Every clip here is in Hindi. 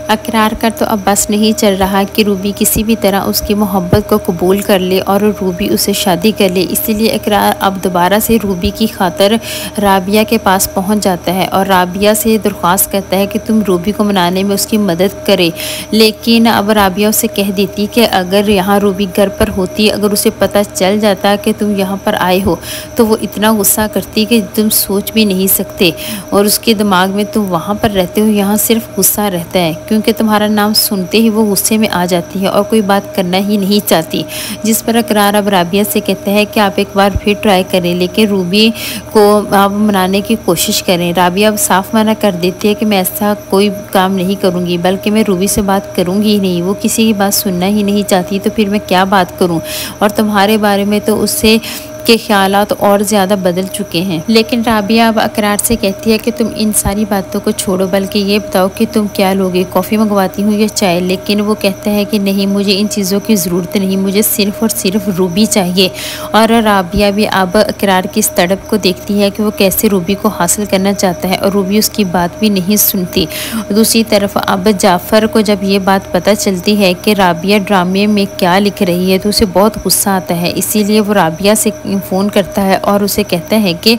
अकरार कर तो अब बस नहीं चल रहा कि रूबी किसी भी तरह उसकी मोहब्बत को कबूल कर ले और रूबी उसे शादी कर ले। इसीलिए अकरार अब दोबारा से रूबी की खातर राबिया के पास पहुंच जाता है और राबिया से दरख्वास्त करता है कि तुम रूबी को मनाने में उसकी मदद करे। लेकिन अब राबिया उसे कह देती कि अगर यहाँ रूबी घर पर होती, अगर उसे पता चल जाता कि तुम यहाँ पर आए हो तो वो इतना गुस्सा करती कि तुम सोच भी नहीं सकते, और उसके दिमाग में तुम वहाँ पर रहते हो, यहाँ सिर्फ गुस्सा रहता है क्योंकि तुम्हारा नाम सुनते ही वो गुस्से में आ जाती है और कोई बात करना ही नहीं चाहती। जिस पर अकरार अब राबिया से कहते हैं कि आप एक बार फिर ट्राई करें, लेकिन रूबी को आप मनाने की कोशिश करें। राबिया अब साफ मना कर देती है कि मैं ऐसा कोई काम नहीं करूँगी, बल्कि मैं रूबी से बात करूँगी ही नहीं। वो किसी की बात सुनना ही नहीं चाहती तो फिर मैं क्या बात करूँ, और तुम्हारे बारे में तो उससे के ख्यालात और ज़्यादा बदल चुके हैं। लेकिन राबिया अब अकरार से कहती है कि तुम इन सारी बातों को छोड़ो, बल्कि ये बताओ कि तुम क्या लोगे, कॉफ़ी मंगवाती हूँ या चाय। लेकिन वो कहता है कि नहीं, मुझे इन चीज़ों की ज़रूरत नहीं, मुझे सिर्फ़ और सिर्फ रूबी चाहिए। और राबिया भी अब अकरार की इस तड़प को देखती है कि वो कैसे रूबी को हासिल करना चाहता है और रूबी उसकी बात भी नहीं सुनती। दूसरी तरफ अब जाफ़र को जब ये बात पता चलती है कि राबिया ड्रामे में क्या लिख रही है तो उसे बहुत गुस्सा आता है। इसीलिए वो राबिया से फ़ोन करता है और उसे कहता है कि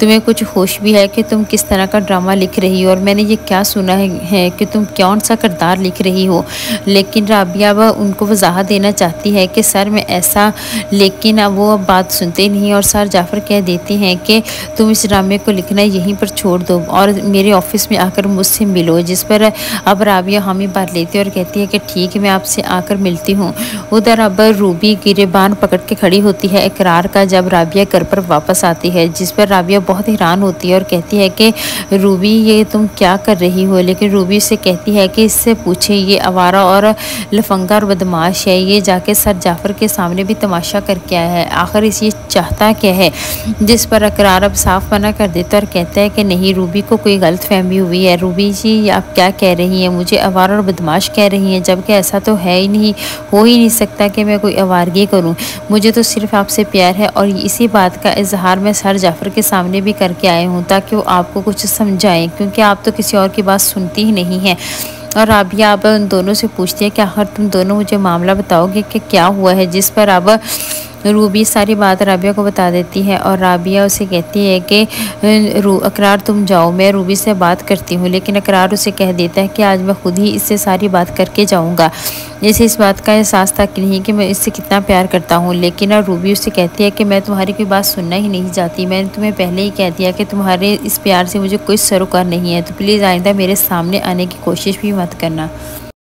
तुम्हें कुछ होश भी है कि तुम किस तरह का ड्रामा लिख रही हो, और मैंने ये क्या सुना है कि तुम कौन सा किरदार लिख रही हो। लेकिन राबिया वह उनको वजाहत देना चाहती है कि सर मैं ऐसा, लेकिन अब वो बात सुनते नहीं और सर जाफ़र कह देते हैं कि तुम इस ड्रामे को लिखना यहीं पर छोड़ दो और मेरे ऑफिस में आकर मुझसे मिलो। जिस पर अब राबिया हामी भर लेती है और कहती है कि ठीक है, मैं आपसे आकर मिलती हूँ। उधर अब रूबी गिरेबान पकड़ के खड़ी होती है इकरार का जब राबिया घर पर वापस आती है, जिस पर राबिया बहुत हैरान होती है और कहती है कि रूबी ये तुम क्या कर रही हो। लेकिन रूबी से कहती है कि इससे पूछे, ये आवारा और लफंगा और बदमाश है, ये जाके सर जाफ़र के सामने भी तमाशा करके आया है, आखिर इसे चाहता क्या है। जिस पर अकरार अब साफ मना कर देता और कहता है कि नहीं, रूबी को कोई गलत फहमी हुई है। रूबी जी आप क्या कह रही हैं, मुझे आवारा और बदमाश कह रही हैं, जबकि ऐसा तो है ही नहीं, हो ही नहीं सकता कि मैं कोई आवारगी करूँ। मुझे तो सिर्फ आपसे प्यार है और इसी बात का इजहार मैं सर जाफ़र के सामने भी करके आए हूँ ताकि वो आपको कुछ समझाएं, क्योंकि आप तो किसी और की बात सुनती ही नहीं हैं। और राबिया अब उन दोनों से पूछती है कि आखिर तुम दोनों मुझे मामला बताओगे कि क्या हुआ है। जिस पर अब रूबी सारी बात राबिया को बता देती है और राबिया उसे कहती है कि अकरार तुम जाओ, मैं रूबी से बात करती हूँ। लेकिन अकरार उसे कह देता है कि आज मैं खुद ही इससे सारी बात करके जाऊँगा। इसे इस बात का एहसास था कि नहीं कि मैं इससे कितना प्यार करता हूँ। लेकिन रूबी उसे कहती है कि मैं तुम्हारी कोई बात सुनना ही नहीं चाहती, मैंने तुम्हें पहले ही कह दिया कि तुम्हारे इस प्यार से मुझे कोई सरोकार नहीं है, तो प्लीज़ आइंदा मेरे सामने आने की कोशिश भी मत करना।